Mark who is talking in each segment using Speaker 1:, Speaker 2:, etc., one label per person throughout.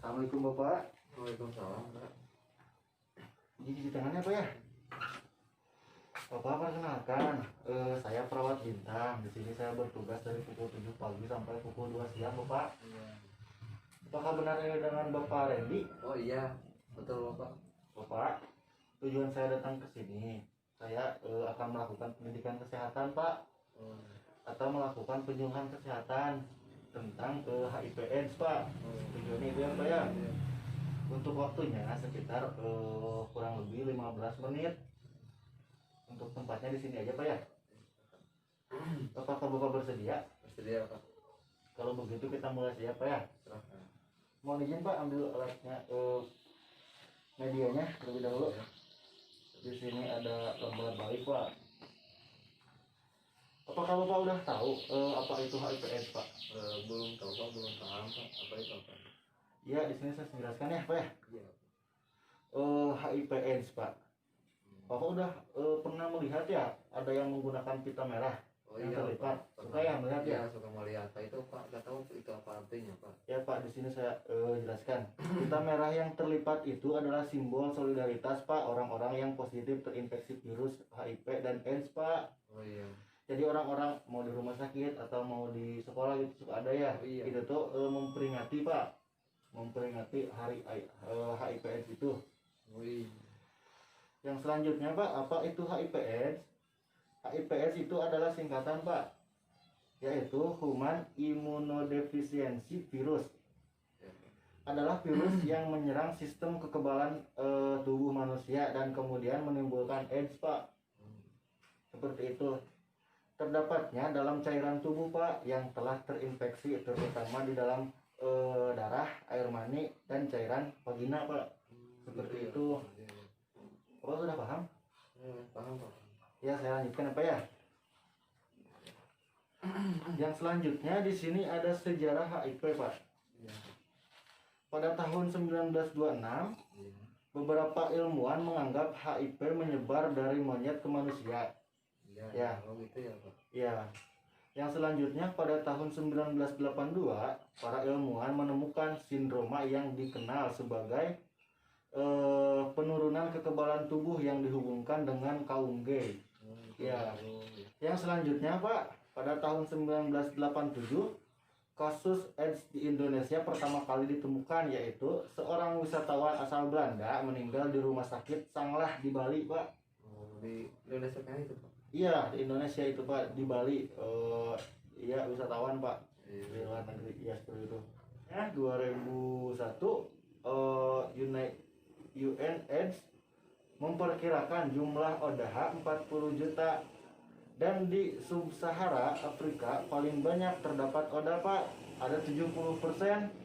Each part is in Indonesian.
Speaker 1: Assalamualaikum Bapak.
Speaker 2: Waalaikumsalam, Pak.
Speaker 1: Ini cuci tangannya Pak ya? Bapak perkenalkan, saya perawat bintang. Di sini saya bertugas dari pukul 7 pagi sampai pukul 2 siang Bapak.
Speaker 2: Iya.
Speaker 1: Apakah benar ini dengan Bapak Randy?
Speaker 2: Oh iya, betul Bapak.
Speaker 1: Bapak, tujuan saya datang ke sini, saya akan melakukan pendidikan kesehatan Pak,
Speaker 2: Oh,
Speaker 1: atau melakukan penyuluhan kesehatan tentang HIV/AIDS Pak. Tujuannya itu ya Pak ya.
Speaker 2: iya.
Speaker 1: Untuk waktunya sekitar kurang lebih 15 menit. Untuk tempatnya di sini aja Pak ya. Apakah Bapak bersedia?
Speaker 2: Bersedia Pak.
Speaker 1: Kalau begitu kita mulai siap Pak ya.
Speaker 2: Silahkan.
Speaker 1: Mohon izin Pak, ambil alatnya, medianya terlebih dahulu. Di sini ada lembar baik Pak. Apakah Bapak udah tahu apa itu HIV/AIDS Pak?
Speaker 2: Belum tahu Pak, belum paham Pak. Apa itu Pak?
Speaker 1: Ya, di sini saya jelaskan ya Pak ya.
Speaker 2: Iya.
Speaker 1: HIV/AIDS Pak. Bapak udah pernah melihat ya ada yang menggunakan pita merah
Speaker 2: Oh
Speaker 1: yang
Speaker 2: iya
Speaker 1: terlipat.
Speaker 2: Pak.
Speaker 1: Suka ya melihat ya?
Speaker 2: Iya, suka melihat. Pak itu Pak, nggak tahu itu apa artinya Pak.
Speaker 1: Ya Pak, di sini saya jelaskan. Pita merah yang terlipat itu adalah simbol solidaritas Pak orang-orang yang positif terinfeksi virus HIV dan AIDS Pak.
Speaker 2: Oh iya.
Speaker 1: Jadi orang-orang mau di rumah sakit atau mau di sekolah gitu suka ada ya.
Speaker 2: Oh, iya.
Speaker 1: Itu tuh memperingati Pak, memperingati hari HIV/AIDS itu.
Speaker 2: Oh iya.
Speaker 1: Yang selanjutnya Pak, apa itu HIV/AIDS? HIV/AIDS itu adalah singkatan Pak, yaitu Human Immunodeficiency Virus.
Speaker 2: Ya.
Speaker 1: Adalah virus yang menyerang sistem kekebalan tubuh manusia dan kemudian menimbulkan AIDS Pak. Seperti itu. Terdapatnya dalam cairan tubuh Pak yang telah terinfeksi, terutama di dalam darah, air mani, dan cairan vagina Pak. Seperti itu.
Speaker 2: Iya.
Speaker 1: Bapak sudah paham?
Speaker 2: Paham Pak.
Speaker 1: Ya, saya lanjutkan apa ya? Yang selanjutnya di sini ada sejarah HIV Pak.
Speaker 2: Iya.
Speaker 1: Pada tahun 1926,
Speaker 2: Iya.
Speaker 1: beberapa ilmuwan menganggap HIV menyebar dari monyet ke manusia.
Speaker 2: Iya.
Speaker 1: Ya.
Speaker 2: Oh gitu ya Pak.
Speaker 1: Ya. Yang selanjutnya pada tahun 1982, para ilmuwan menemukan sindroma yang dikenal sebagai penurunan kekebalan tubuh yang dihubungkan dengan kaum gay.
Speaker 2: Oh, gitu.
Speaker 1: Ya.
Speaker 2: Oh, iya.
Speaker 1: Yang selanjutnya Pak, pada tahun 1987 kasus AIDS di Indonesia pertama kali ditemukan, yaitu seorang wisatawan asal Belanda meninggal di rumah sakit Sanglah di Bali Pak.
Speaker 2: Oh, di Indonesia kan itu Pak.
Speaker 1: Iya, di Indonesia itu Pak, di Bali. Iya, wisatawan Pak di
Speaker 2: Iya.
Speaker 1: luar negeri, ya seperti itu. Ya, 2001 UNAIDS memperkirakan jumlah ODH 40 juta, dan di sub-Sahara Afrika paling banyak terdapat ODA Pak. Ada 70%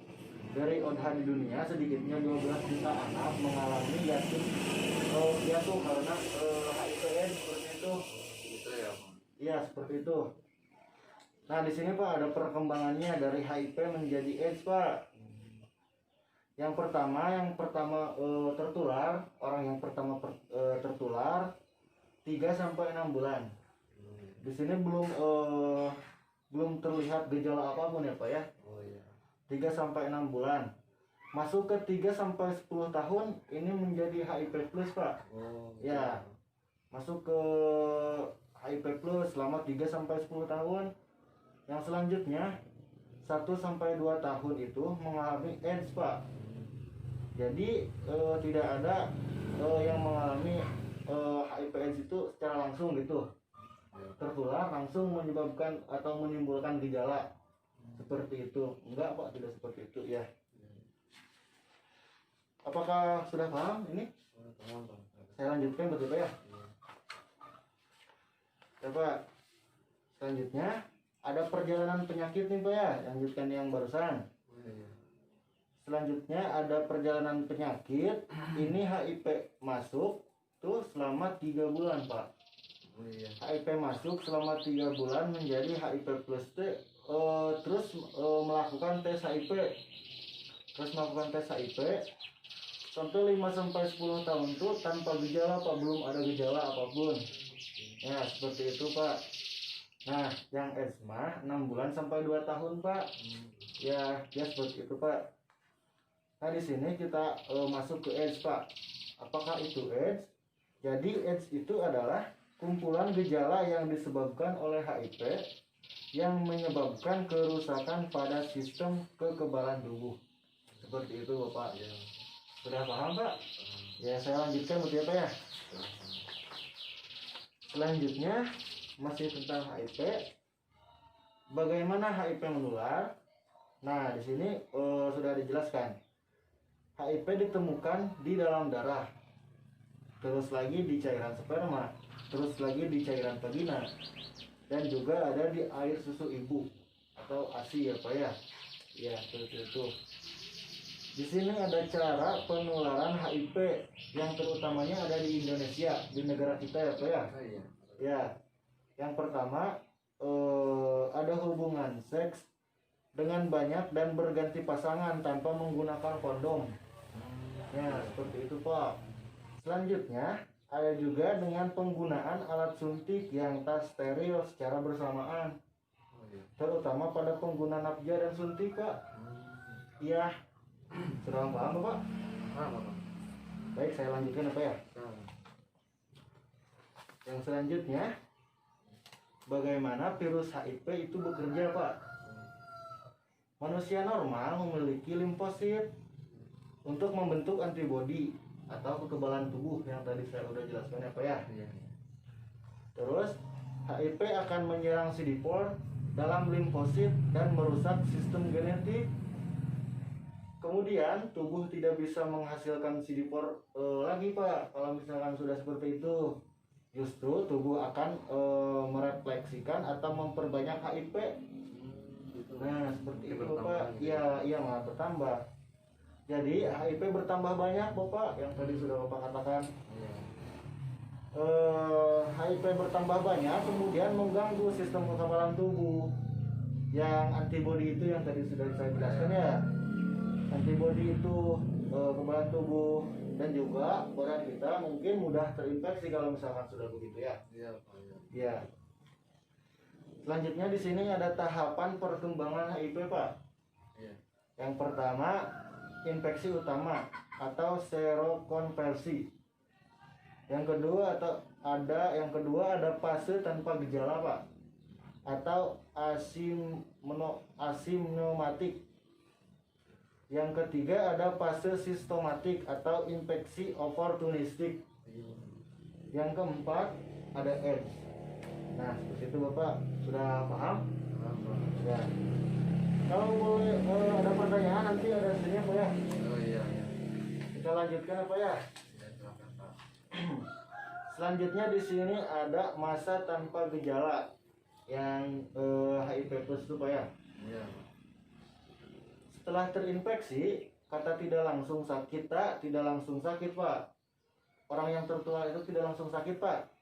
Speaker 1: dari ODH di dunia, sedikitnya 12 juta anak mengalami yaitu karena HIV/AIDS seperti itu.
Speaker 2: Gitu ya Pak.
Speaker 1: Iya, seperti itu. Nah, di sini Pak ada perkembangannya dari HIV menjadi AIDS Pak. Yang pertama tertular, orang yang pertama tertular 3 sampai 6 bulan. Di sini belum terlihat gejala apapun ya Pak ya.
Speaker 2: Oh iya.
Speaker 1: 3 sampai 6 bulan. Masuk ke 3 sampai 10 tahun ini menjadi HIV plus Pak.
Speaker 2: Oh.
Speaker 1: Ya. Masuk ke HIV plus selama 3 sampai 10 tahun. Yang selanjutnya 1 sampai 2 tahun itu mengalami AIDS Pak. Jadi tidak ada yang mengalami HIV/AIDS itu secara langsung gitu, tertular langsung menyebabkan atau menimbulkan gejala seperti itu. Enggak Pak, tidak seperti itu ya. Apakah sudah paham ini?
Speaker 2: Paham Pak.
Speaker 1: Saya lanjutkan betul Pak ya. Ya Pak, selanjutnya ada perjalanan penyakit nih Pak ya. Lanjutkan yang barusan.
Speaker 2: Oh iya.
Speaker 1: Selanjutnya ada perjalanan penyakit. Ini HIV masuk tuh selama 3 bulan Pak.
Speaker 2: Oh iya.
Speaker 1: HIV masuk selama 3 bulan menjadi HIV plus T, terus melakukan tes HIV. Terus melakukan tes HIV sampai 5 sampai 10 tahun tuh tanpa gejala Pak, belum ada gejala apapun. Ya, seperti itu Pak. Nah, yang AIDS mah 6 bulan sampai 2 tahun Pak. Ya seperti itu Pak. Nah, di sini kita masuk ke AIDS, Pak. Apakah itu AIDS? Jadi AIDS itu adalah kumpulan gejala yang disebabkan oleh HIV yang menyebabkan kerusakan pada sistem kekebalan tubuh. Seperti itu, Bapak.
Speaker 2: Iya.
Speaker 1: Sudah paham, Pak?
Speaker 2: Paham.
Speaker 1: Ya, saya lanjutkan berarti apa ya?
Speaker 2: Paham.
Speaker 1: Selanjutnya masih tentang HIV. Bagaimana HIV menular? Nah, di sini sudah dijelaskan. HIV ditemukan di dalam darah, terus lagi di cairan sperma, terus lagi di cairan vagina, dan juga ada di air susu ibu atau ASI ya Pak ya. Ya, seperti itu. Di sini ada cara penularan HIV yang terutamanya ada di Indonesia, di negara kita ya Pak ya.
Speaker 2: Oh, iya.
Speaker 1: Ya, yang pertama ada hubungan seks dengan banyak dan berganti pasangan tanpa menggunakan kondom. Ya, seperti itu Pak. Selanjutnya ada juga dengan penggunaan alat suntik yang tak steril secara bersamaan,
Speaker 2: Oh, iya.
Speaker 1: terutama pada pengguna nafja dan suntik Pak. Iya, sudah paham Pak?
Speaker 2: Paham, Pak.
Speaker 1: Baik, saya lanjutkan apa ya?
Speaker 2: Paham.
Speaker 1: Yang selanjutnya, bagaimana virus HIV itu bekerja Pak? Manusia normal memiliki limfosit untuk membentuk antibodi atau kekebalan tubuh yang tadi saya udah jelaskan apa ya.
Speaker 2: Iya.
Speaker 1: Terus HIV akan menyerang CD4 dalam limfosit dan merusak sistem genetik. Kemudian tubuh tidak bisa menghasilkan CD4 lagi Pak. Kalau misalkan sudah seperti itu, justru tubuh akan merefleksikan atau memperbanyak HIV. Nah, seperti itu Bapak. Iya malah bertambah. Jadi HIV bertambah banyak Bapak, yang tadi sudah Bapak katakan.
Speaker 2: Iya.
Speaker 1: HIV bertambah banyak, kemudian mengganggu sistem kekebalan tubuh. Yang antibodi itu yang tadi sudah saya jelaskan ya. Antibodi itu kekebalan tubuh, dan juga badan kita mungkin mudah terinfeksi kalau misalkan sudah begitu ya.
Speaker 2: Iya, Pak. Iya.
Speaker 1: Ya. Selanjutnya di sini ada tahapan perkembangan HIV Pak.
Speaker 2: Iya.
Speaker 1: Yang pertama, infeksi utama atau serokonversi. Yang kedua ada fase tanpa gejala Pak, atau asimptomatik. Yang ketiga ada fase sistematik atau infeksi oportunistik. Yang keempat ada AIDS. Nah, seperti itu Bapak, sudah paham?
Speaker 2: Paham, Pak.
Speaker 1: Ya. Kalau boleh ada pertanyaan nanti ada sini Pak ya.
Speaker 2: Oh, iya, iya.
Speaker 1: Kita lanjutkan apa ya?
Speaker 2: Ya, silakan, Pak.
Speaker 1: Selanjutnya di sini ada masa tanpa gejala yang HIV plus itu Pak ya.
Speaker 2: Iya, Pak.
Speaker 1: Setelah terinfeksi, tidak langsung sakit Pak. Orang yang tertular itu tidak langsung sakit Pak.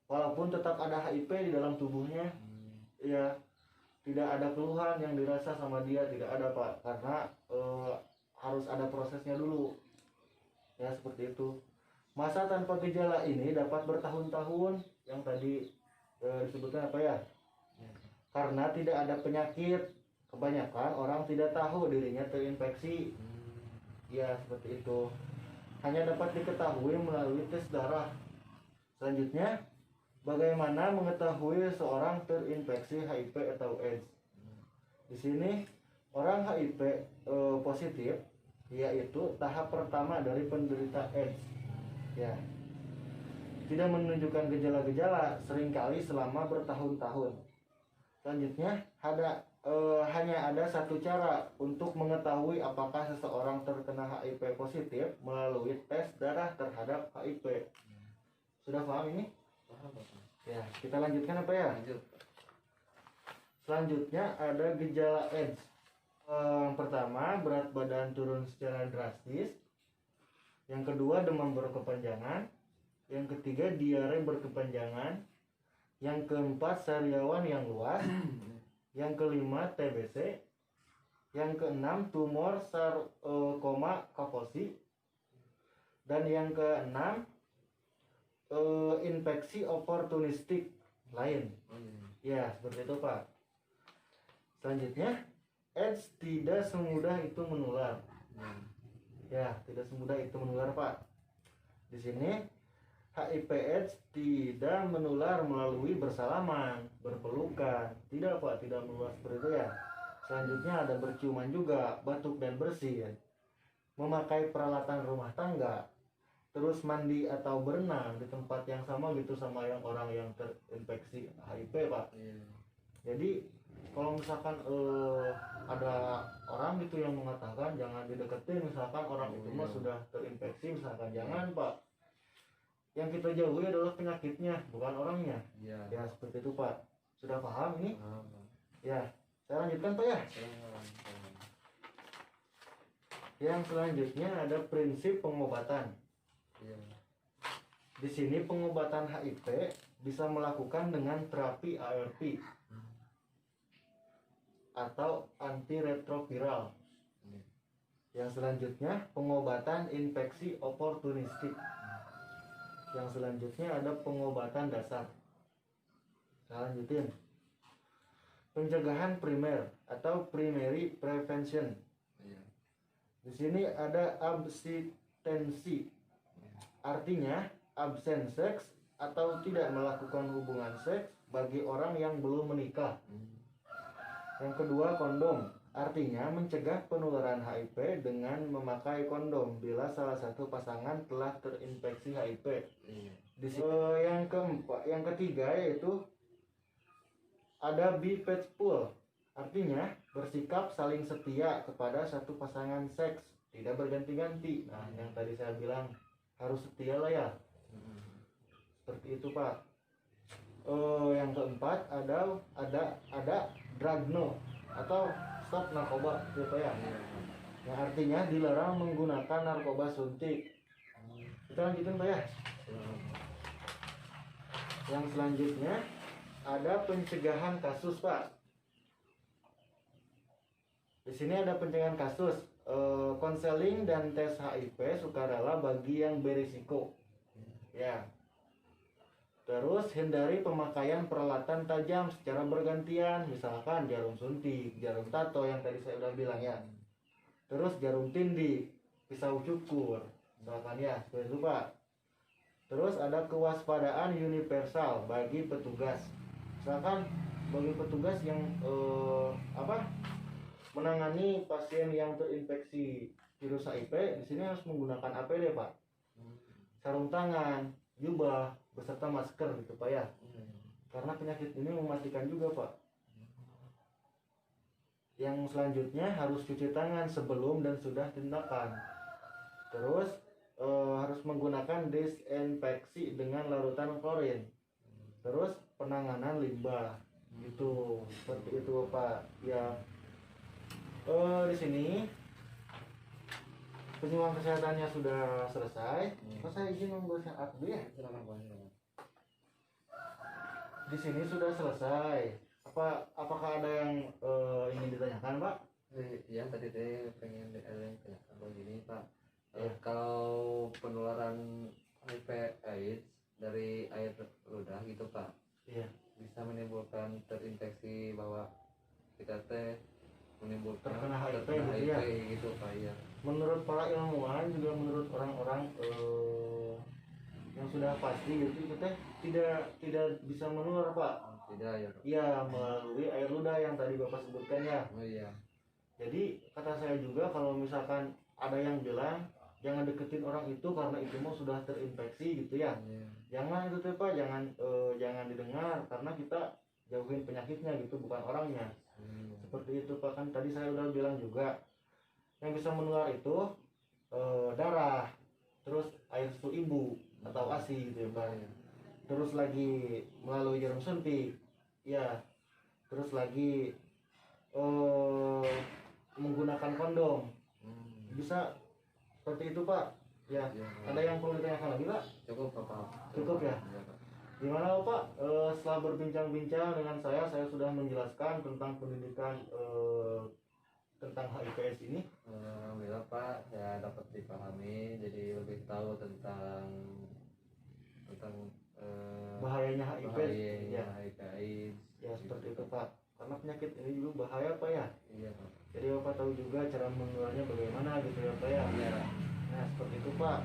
Speaker 1: Walaupun tetap ada HIV di dalam tubuhnya, ya tidak ada keluhan yang dirasa sama dia, tidak ada Pak, karena harus ada prosesnya dulu. Ya seperti itu. Masa tanpa gejala ini dapat bertahun-tahun, yang tadi disebutkan apa ya? Karena tidak ada penyakit. Kebanyakan orang tidak tahu dirinya terinfeksi. Ya seperti itu. Hanya dapat diketahui melalui tes darah. Selanjutnya, bagaimana mengetahui seorang terinfeksi HIV atau AIDS? Di sini orang HIV positif, yaitu tahap pertama dari penderita AIDS. Ya, tidak menunjukkan gejala-gejala seringkali selama bertahun-tahun. Selanjutnya hanya ada satu cara untuk mengetahui apakah seseorang terkena HIV positif melalui tes darah terhadap HIV. Sudah paham ini?
Speaker 2: Paham, Pak.
Speaker 1: Ya, kita lanjutkan apa ya?
Speaker 2: Lanjut.
Speaker 1: Selanjutnya ada gejala AIDS. Yang pertama, berat badan turun secara drastis. Yang kedua, demam berkepanjangan. Yang ketiga, diare berkepanjangan. Yang keempat, sariawan yang luas. Yang kelima, TBC. Yang keenam, tumor sarkoma Kaposi. Dan yang keenam, infeksi oportunistik lain.
Speaker 2: Oh, iya.
Speaker 1: Ya, seperti itu Pak. Selanjutnya, AIDS tidak semudah itu menular. Ya, tidak semudah itu menular, Pak. Di sini HIV/AIDS tidak menular melalui bersalaman, berpelukan. Tidak, Pak, tidak menular seperti itu ya. Selanjutnya ada berciuman juga, batuk dan bersin, memakai peralatan rumah tangga, terus mandi atau berenang di tempat yang sama gitu sama yang orang yang terinfeksi HIV, Pak.
Speaker 2: Iya.
Speaker 1: Jadi kalau misalkan ada orang gitu yang mengatakan jangan dideketin, misalkan orang itu mah sudah terinfeksi, misalkan jangan, Pak. Yang kita jauhi adalah penyakitnya, bukan orangnya.
Speaker 2: Iya.
Speaker 1: Ya seperti itu, Pak. Sudah paham ini?
Speaker 2: Paham.
Speaker 1: Ya, saya lanjutkan, Pak ya.
Speaker 2: Paham.
Speaker 1: Yang selanjutnya ada prinsip pengobatan.
Speaker 2: Iya.
Speaker 1: Di sini pengobatan HIV bisa melakukan dengan terapi ARV atau antiretroviral.
Speaker 2: Iya.
Speaker 1: Yang selanjutnya pengobatan infeksi oportunistik. Yang selanjutnya ada pengobatan dasar. Saya lanjutin. Pencegahan primer atau primary prevention.
Speaker 2: Iya.
Speaker 1: Di sini ada abstinensi. Artinya absen seks atau tidak melakukan hubungan seks bagi orang yang belum menikah. Yang kedua kondom. Artinya mencegah penularan HIV dengan memakai kondom bila salah satu pasangan telah terinfeksi HIV.
Speaker 2: Iya.
Speaker 1: Di sini yang ketiga yaitu ada be faithful. Artinya bersikap saling setia kepada satu pasangan seks, tidak berganti-ganti. Nah, yang tadi saya bilang harus setia lah ya. Seperti itu, Pak. Yang keempat ada drug no atau stop narkoba gitu ya. Yang artinya dilarang menggunakan narkoba suntik. Kita lanjutin, Pak ya. Yang selanjutnya ada pencegahan kasus, Pak. Di sini ada pencegahan kasus, konseling dan tes HIV sukarela bagi yang berisiko. Ya. Terus hindari pemakaian peralatan tajam secara bergantian, misalkan jarum suntik, jarum tato yang tadi saya udah bilang ya. Terus jarum tindik, pisau cukur, misalkan ya, seperti itu, Pak. Terus ada kewaspadaan universal bagi petugas. Misalkan bagi petugas yang menangani pasien yang terinfeksi virus HIV, di sini harus menggunakan APD, Pak. Sarung tangan, jubah, beserta masker gitu, Pak ya. Karena penyakit ini mematikan juga, Pak. Yang selanjutnya harus cuci tangan sebelum dan sudah tindakan. Terus harus menggunakan desinfeksi dengan larutan klorin. Terus penanganan limbah. Gitu, seperti itu, Pak. Ya. Di sini penyuluhan kesehatannya sudah selesai. Saya izin membuat syarat dulu ya. Di sini sudah selesai. Apakah ada yang ingin ditanyakan, Pak?
Speaker 2: Ya tadi saya pengen tanyakan begini, Pak. Kalau penularan HIV/AIDS dari air ludah gitu, Pak,
Speaker 1: Iya.
Speaker 2: bisa menimbulkan terinfeksi bahwa kita menimbulkan
Speaker 1: Terkena HIV gitu ya?
Speaker 2: gitu, Pak. Iya.
Speaker 1: Menurut para ilmuwan juga menurut orang-orang yang sudah pasti gitu teh tidak bisa menular, Pak.
Speaker 2: Tidak ya, Dok?
Speaker 1: Iya, melalui air ludah yang tadi Bapak sebutkan ya.
Speaker 2: Oh iya.
Speaker 1: Jadi kata saya juga kalau misalkan ada yang bilang jangan deketin orang itu karena itu mau sudah terinfeksi gitu ya.
Speaker 2: Iya.
Speaker 1: Jangan itu teh, Pak, jangan didengar karena kita jauhin penyakitnya gitu, bukan orangnya. Seperti itu, Pak. Kan tadi saya udah bilang juga yang bisa menular itu darah, terus air susu ibu atau ASI gitu ya, Pak. Terus lagi melalui jarum suntik, ya. Terus lagi menggunakan kondom, bisa seperti itu, Pak. Ya. Ada yang perlu ditanyakan lagi, Pak?
Speaker 2: Cukup, Pak.
Speaker 1: Cukup ya.
Speaker 2: Iya, Pak.
Speaker 1: Gimana, Pak? Setelah berbincang-bincang dengan saya sudah menjelaskan tentang pendidikan tentang HIV/AIDS ini.
Speaker 2: Alhamdulillah, Pak, saya dapat dipahami, jadi lebih tahu tentang
Speaker 1: Bahayanya HIV.
Speaker 2: bahayanya
Speaker 1: Ya.
Speaker 2: HIV/AIDS.
Speaker 1: Ya seperti itu, Pak. Karena penyakit ini juga bahaya, Pak ya.
Speaker 2: Iya, Pak.
Speaker 1: Jadi Bapak tahu juga cara menularnya bagaimana gitu ya, Pak ya.
Speaker 2: Iya.
Speaker 1: Pak.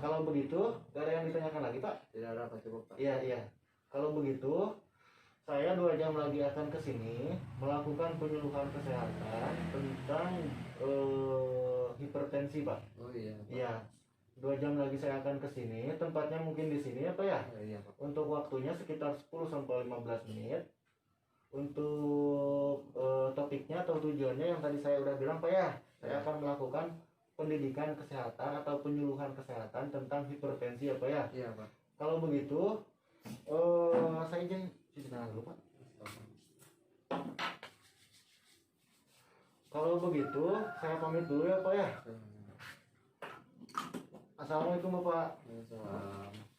Speaker 1: Kalau begitu, gak ada yang ditanyakan lagi Pak?
Speaker 2: Tidak ada apa cukup Pak.
Speaker 1: Iya, iya. Kalau begitu, saya 2 jam lagi akan ke sini melakukan penyuluhan kesehatan tentang hipertensi Pak.
Speaker 2: Oh iya Pak.
Speaker 1: Iya. 2 jam lagi saya akan ke sini. Tempatnya mungkin di sini ya Pak ya.
Speaker 2: Iya Pak.
Speaker 1: Untuk waktunya sekitar 10 sampai 15 menit. Untuk topiknya atau tujuannya yang tadi saya udah bilang Pak ya. Saya akan melakukan pendidikan kesehatan atau penyuluhan kesehatan tentang hipertensi ya Pak ya.
Speaker 2: Iya Pak.
Speaker 1: Kalau begitu, saya izin cuci tangan dulu Pak. Kalau begitu, saya pamit dulu ya Pak ya. Assalamualaikum Bapak.
Speaker 2: Waalaikumsalam.